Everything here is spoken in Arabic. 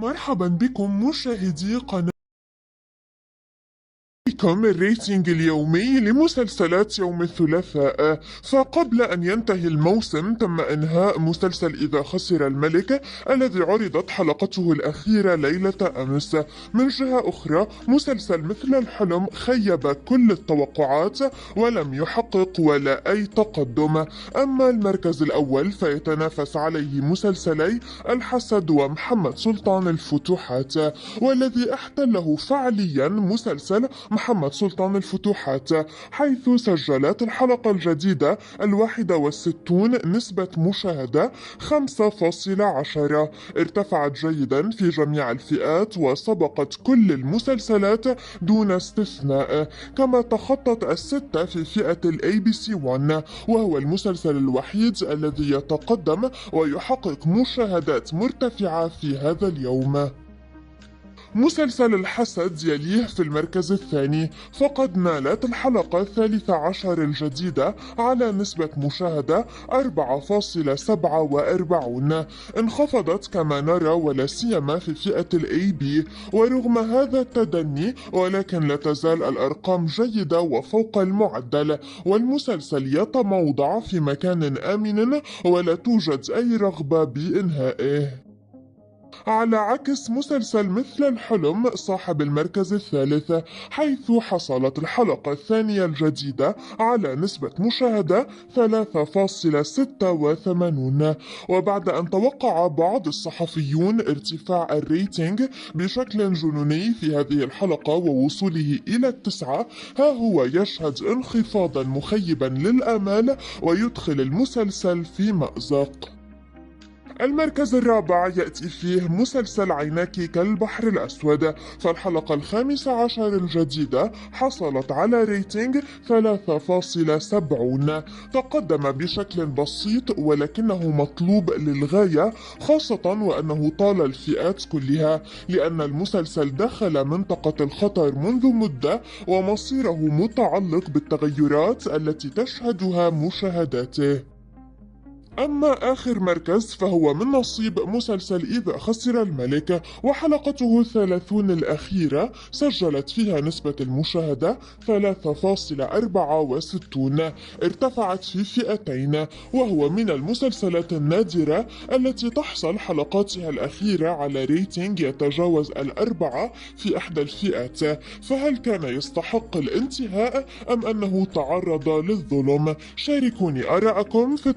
مرحبا بكم مشاهدي قناة الريتنج اليومي لمسلسلات يوم الثلاثاء. فقبل أن ينتهي الموسم تم إنهاء مسلسل إذا خسر الملك الذي عرضت حلقته الأخيرة ليلة أمس. من جهة أخرى مسلسل مثل الحلم خيب كل التوقعات ولم يحقق ولا أي تقدم. أما المركز الأول فيتنافس عليه مسلسلي الحسد ومحمد سلطان الفتوحات، والذي احتله فعليا مسلسل محمد سلطان الفتوحات، حيث سجلت الحلقة الجديدة 61 نسبة مشاهدة 5.10، ارتفعت جيدا في جميع الفئات وسبقت كل المسلسلات دون استثناء، كما تخطت الستة في فئة ABC 1، وهو المسلسل الوحيد الذي يتقدم ويحقق مشاهدات مرتفعة في هذا اليوم. مسلسل الحسد يليه في المركز الثاني، فقد نالت الحلقة 13 الجديدة على نسبة مشاهدة 4.47، انخفضت كما نرى ولا سيما في فئة الAB. ورغم هذا التدني ولكن لا تزال الأرقام جيدة وفوق المعدل، والمسلسل يتموضع في مكان آمن ولا توجد أي رغبة بإنهائه، على عكس مسلسل مثل الحلم صاحب المركز الثالث، حيث حصلت الحلقة الثانية الجديدة على نسبة مشاهدة 3.86. وبعد أن توقع بعض الصحفيون ارتفاع الريتنج بشكل جنوني في هذه الحلقة ووصوله إلى 9، ها هو يشهد انخفاضا مخيبا للآمال ويدخل المسلسل في مأزق. المركز الرابع يأتي فيه مسلسل عيناك كالبحر الأسود، فالحلقة 15 الجديدة حصلت على ريتنج 3.70، تقدم بشكل بسيط ولكنه مطلوب للغاية، خاصة وأنه طال الفئات كلها، لأن المسلسل دخل منطقة الخطر منذ مدة ومصيره متعلق بالتغيرات التي تشهدها مشاهداته. أما آخر مركز فهو من نصيب مسلسل إذا خسر الملك، وحلقته 30 الأخيرة سجلت فيها نسبة المشاهدة 3.64، ارتفعت في فئتين، وهو من المسلسلات النادرة التي تحصل حلقاتها الأخيرة على ريتنج يتجاوز 4 في إحدى الفئات. فهل كان يستحق الانتهاء أم أنه تعرض للظلم؟ شاركوني آراءكم في